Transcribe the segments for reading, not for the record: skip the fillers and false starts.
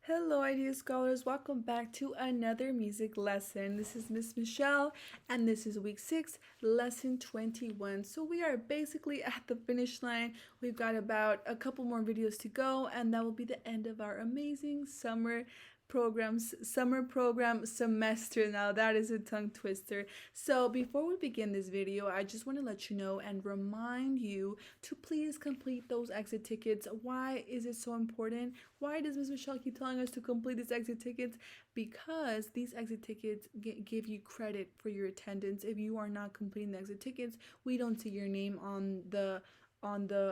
Hello, idea scholars. Welcome back to another music lesson. This is Miss Michelle, and this is week 6, lesson 21. So, we are basically at the finish line. We've got about a couple more videos to go, and that will be the end of our amazing summer program semester. Now that is a tongue twister. So before we begin this video, I just want to let you know and remind you to please complete those exit tickets. Why is it so important? Why does Ms. Michelle keep telling us to complete these exit tickets? Because these exit tickets give you credit for your attendance. If you are not completing the exit tickets, we don't see your name on the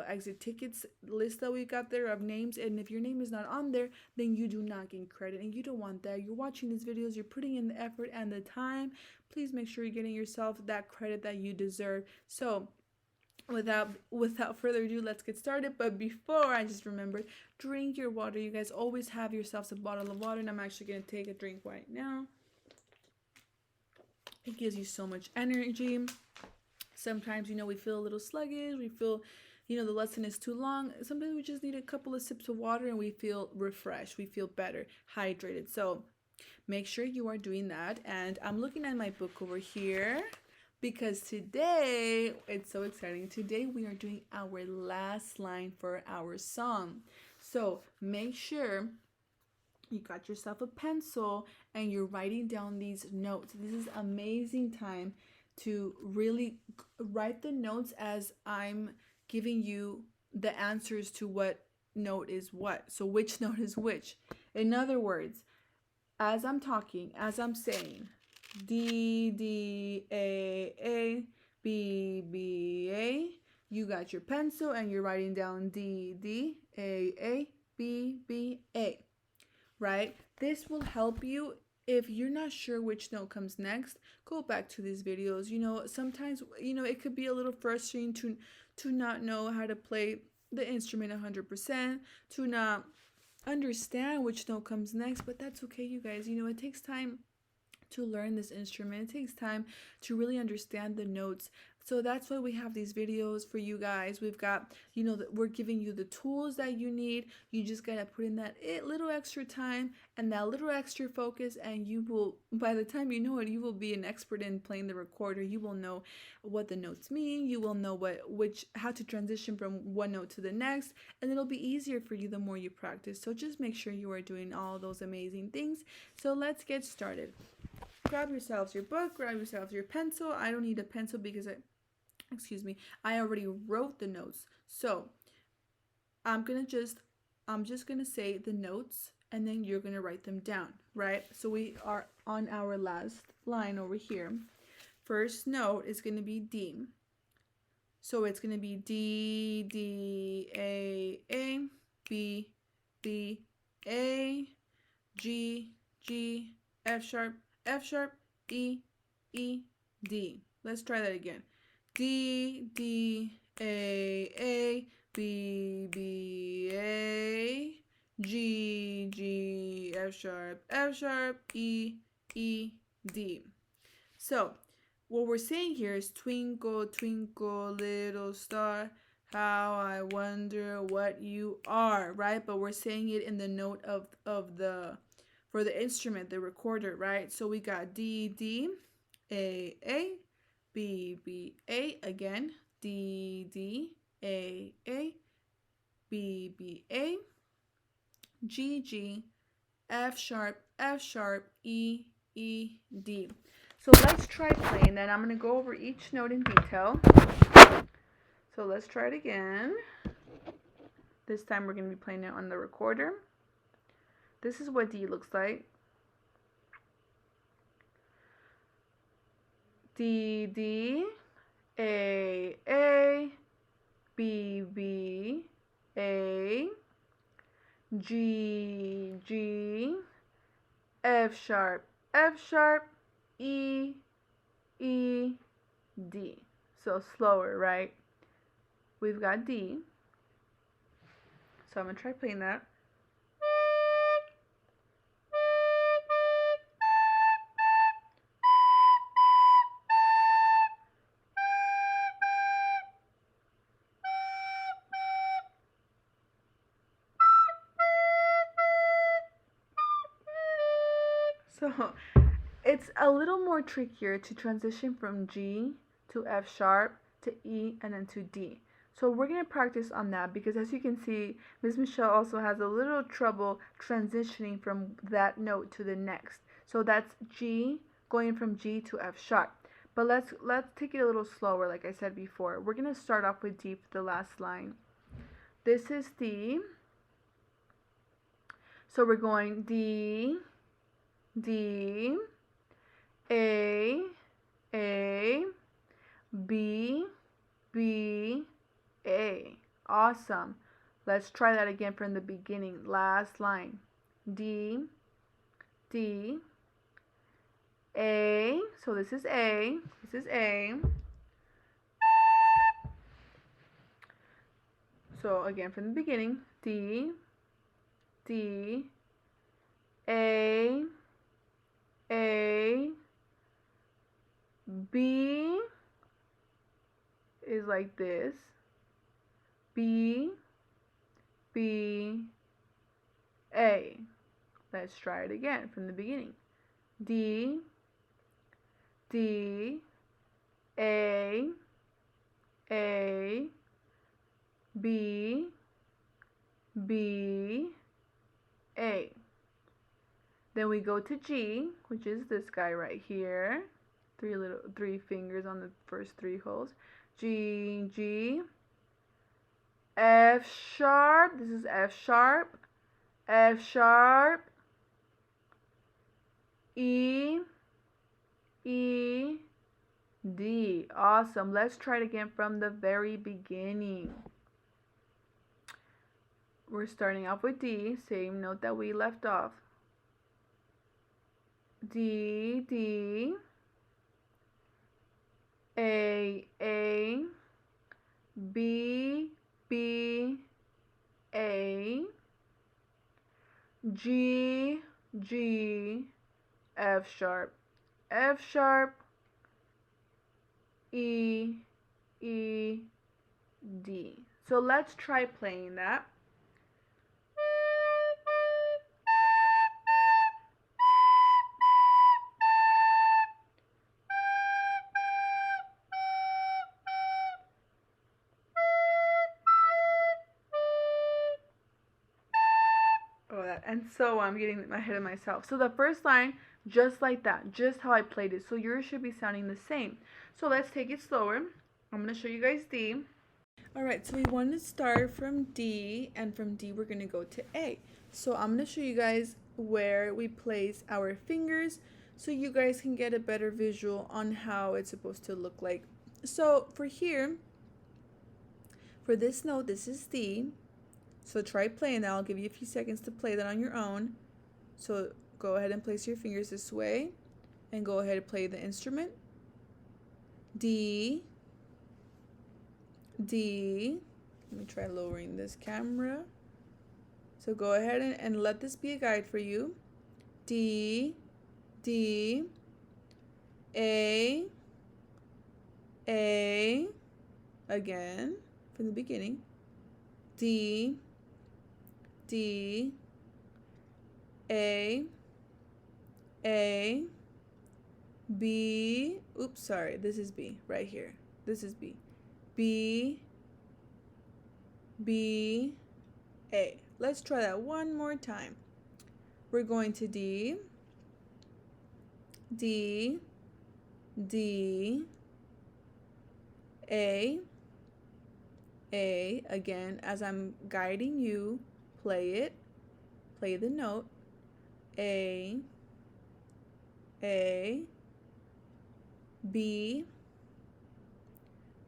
exit tickets list that we got there of names, and if your name is not on there, then you do not gain credit, and you don't want that. You're watching these videos, you're putting in the effort and the time. Please make sure you're getting yourself that credit that you deserve. So without further ado, let's get started. But before, I just remembered, drink your water. You guys always have yourselves a bottle of water, and I'm actually going to take a drink right now. It gives you so much energy. Sometimes, we feel a little sluggish. We feel, the lesson is too long. Sometimes we just need a couple of sips of water and we feel refreshed. We feel better, hydrated. So make sure you are doing that. And I'm looking at my book over here because today, it's so exciting. Today we are doing our last line for our song. So make sure you got yourself a pencil and you're writing down these notes. This is amazing time to really write the notes as I'm giving you the answers to what note is what. So which note is which. In other words, as I'm talking, as I'm saying D, D, A, B, B, A, you got your pencil and you're writing down D, D, A, B, B, A. Right? This will help you. If you're not sure which note comes next, go back to these videos. Sometimes, it could be a little frustrating to not know how to play the instrument 100%, to not understand which note comes next, but that's okay, you guys. It takes time to learn this instrument. It takes time to really understand the notes. So that's why we have these videos for you guys. We've got, we're giving you the tools that you need. You just got to put in that little extra time and that little extra focus, and you will, by the time you know it, you will be an expert in playing the recorder. You will know what the notes mean. You will know how to transition from one note to the next, and it'll be easier for you the more you practice. So just make sure you are doing all those amazing things. So let's get started. Grab yourselves your book, grab yourselves your pencil. I don't need a pencil because I already wrote the notes. So I'm just gonna say the notes and then you're gonna write them down, right? So we are on our last line over here. First note is gonna be D. So it's gonna be D, D, A, B, B, A, G, G, F sharp, F sharp, E, E, D. Let's try that again. D, D, A, B, B, A, G, G, F sharp, E, E, D. So, what we're saying here is twinkle, twinkle, little star, how I wonder what you are, right? But we're saying it in the note for the instrument, the recorder, right? So we got D, D, A, B, B, A again, D, D, A, B, B, A, G, G, F sharp, E, E, D. So let's try playing that. I'm going to go over each note in detail. So let's try it again. This time we're going to be playing it on the recorder. This is what D looks like. D, D, A, B, B, A, G, G, F sharp, E, E, D. So slower, right? We've got D. So I'm going to try playing that. So it's a little more trickier to transition from G to F sharp to E and then to D. So we're going to practice on that because as you can see, Miss Michelle also has a little trouble transitioning from that note to the next. So that's G, going from G to F sharp. But let's take it a little slower like I said before. We're going to start off with D for the last line. This is D. So we're going D, D, A, B, B, A. Awesome. Let's try that again from the beginning. Last line. D, D, A. So this is A. This is A. So again from the beginning. D, D, A, B is like this. B, B, A. Let's try it again from the beginning. D, D, A, B, B, A. Then we go to G, which is this guy right here. Three fingers on the first three holes. G, G, F sharp. This is F sharp. F sharp. E, E, D. Awesome. Let's try it again from the very beginning. We're starting off with D, same note that we left off. D, D, A, B, B, A, G, G, F sharp, F sharp, E, E, D. So let's try playing that. And so I'm getting ahead of myself. So the first line, just like that, just how I played it. So yours should be sounding the same. So let's take it slower. I'm going to show you guys D. All right, so we want to start from D, and from D we're going to go to A. So I'm going to show you guys where we place our fingers so you guys can get a better visual on how it's supposed to look like. So for here, for this note, this is D. So try playing that. I'll give you a few seconds to play that on your own. So go ahead and place your fingers this way and go ahead and play the instrument. D, D. Let me try lowering this camera. So go ahead and let this be a guide for you. D, D, A, again from the beginning. D, D, A, B, oops, sorry, this is B right here. This is B. B, B, A. Let's try that one more time. We're going to D, D, D, A, again, as I'm guiding you, play the note, A, B,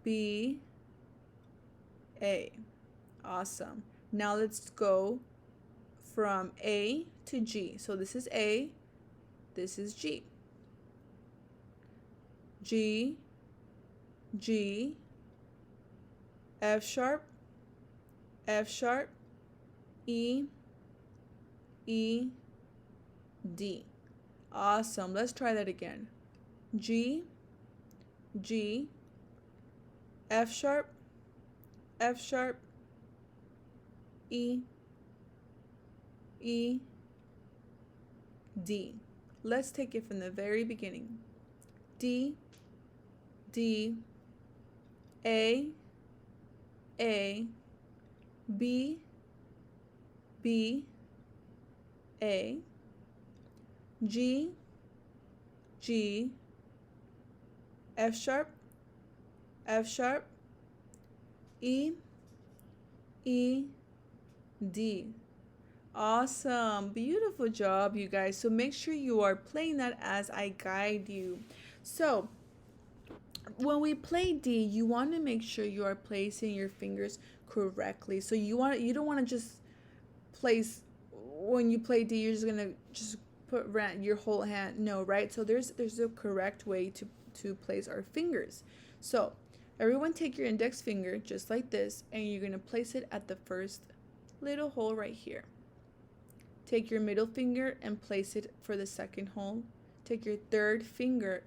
B, A. Awesome. Now let's go from A to G. So this is A, this is G. G, G, F sharp, E, E, D. Awesome. Let's try that again. G, G, F sharp, E, E, D. let's take it from the very beginning. D, D, A, B, B, A, G, G, F sharp, F sharp, E, E, D. Awesome. Beautiful job, you guys. So make sure you are playing that as I guide you. So when we play D, you want to make sure you are placing your fingers correctly. So you don't want to just place, when you play D, you're just gonna just put your whole hand. No, right? So there's a correct way to place our fingers. So everyone take your index finger just like this, and you're gonna place it at the first little hole right here. Take your middle finger and place it for the second hole. Take your third finger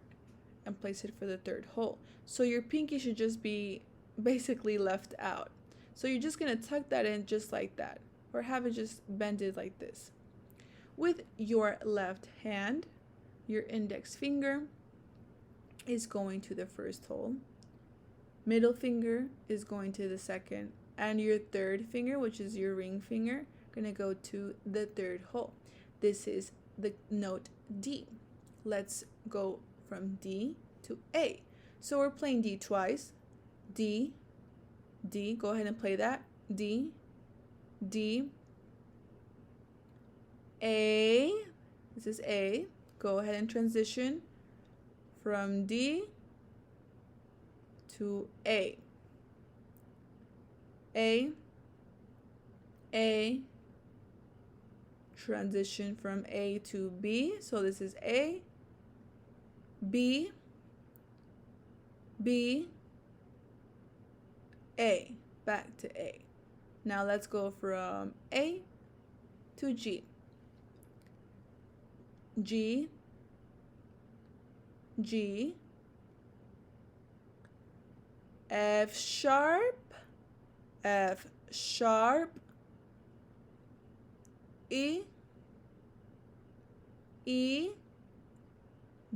and place it for the third hole. So your pinky should just be basically left out. So you're just gonna tuck that in just like that, or have it just bended like this. With your left hand, your index finger is going to the first hole, middle finger is going to the second, and your third finger, which is your ring finger, gonna go to the third hole. This is the note D. Let's go from D to A. So we're playing D twice. D, D, go ahead and play that. D, D, A, this is A. Go ahead and transition from D to A. A, A, transition from A to B. So this is A, B, B, A, back to A. Now let's go from A to G. G, G, F sharp, F sharp, E, E,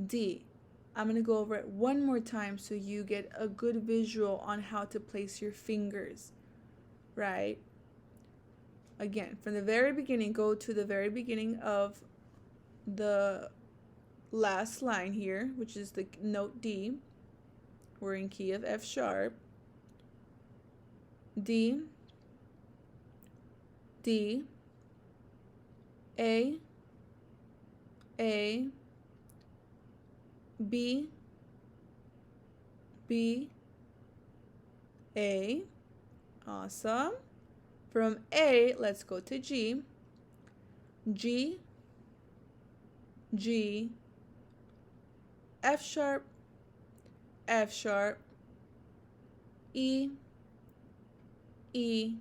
D. I'm going to go over it one more time so you get a good visual on how to place your fingers, right? Again, from the very beginning, go to the very beginning of the last line here, which is the note D. We're in key of F sharp. D, D, A, B, B, A. Awesome. From A, let's go to G. G, G, F sharp, F sharp, E, E,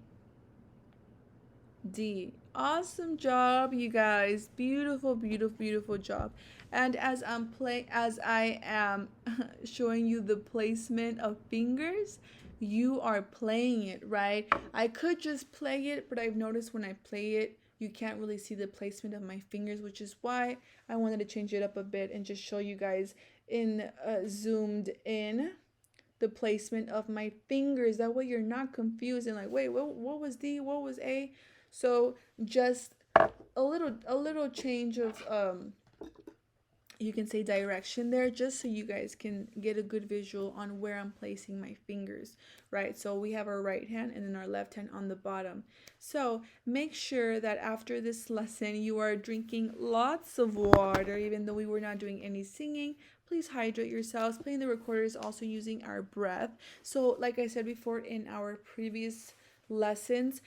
D. Awesome job, you guys. Beautiful, beautiful, beautiful job. And as I am showing you the placement of fingers, you are playing it, right? I could just play it, but I've noticed when I play it, you can't really see the placement of my fingers, which is why I wanted to change it up a bit and just show you guys in zoomed in the placement of my fingers. That way you're not confused and like, wait, what was D? What was A? So just a little change of you can say direction there, just so you guys can get a good visual on where I'm placing my fingers, right? So we have our right hand and then our left hand on the bottom. So make sure that after this lesson you are drinking lots of water, even though we were not doing any singing. Please hydrate yourselves. Playing the recorder is also using our breath. So like I said before in our previous lessons,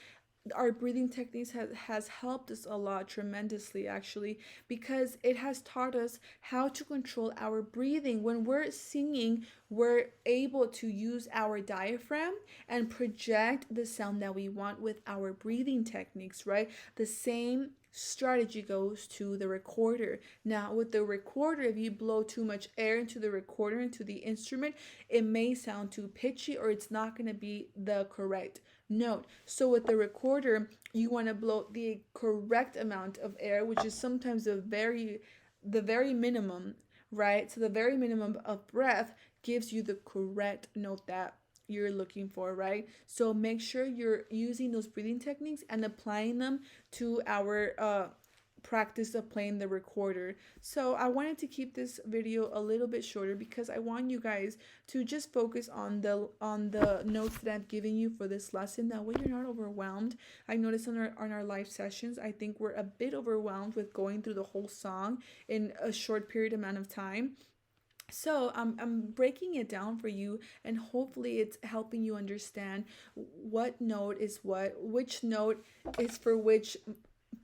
our breathing techniques has helped us a lot, tremendously actually, because it has taught us how to control our breathing. When we're singing, we're able to use our diaphragm and project the sound that we want with our breathing techniques, right? The same strategy goes to the recorder. Now with the recorder, if you blow too much air into the recorder, into the instrument, it may sound too pitchy, or it's not going to be the correct note. So with the recorder, you want to blow the correct amount of air, which is sometimes a very the very minimum, right? So the very minimum of breath gives you the correct note that you're looking for, right? So make sure you're using those breathing techniques and applying them to our practice of playing the recorder. So I wanted to keep this video a little bit shorter because I want you guys to just focus on the notes that I'm giving you for this lesson. That way you're not overwhelmed. I noticed on our live sessions, I think we're a bit overwhelmed with going through the whole song in a short period amount of time. So I'm breaking it down for you, and hopefully it's helping you understand what note is what, which note is for which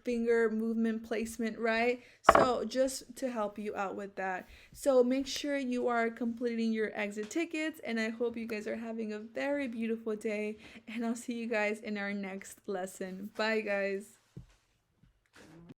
finger movement placement, right? So just to help you out with that. So make sure you are completing your exit tickets, and I hope you guys are having a very beautiful day, and I'll see you guys in our next lesson. Bye guys.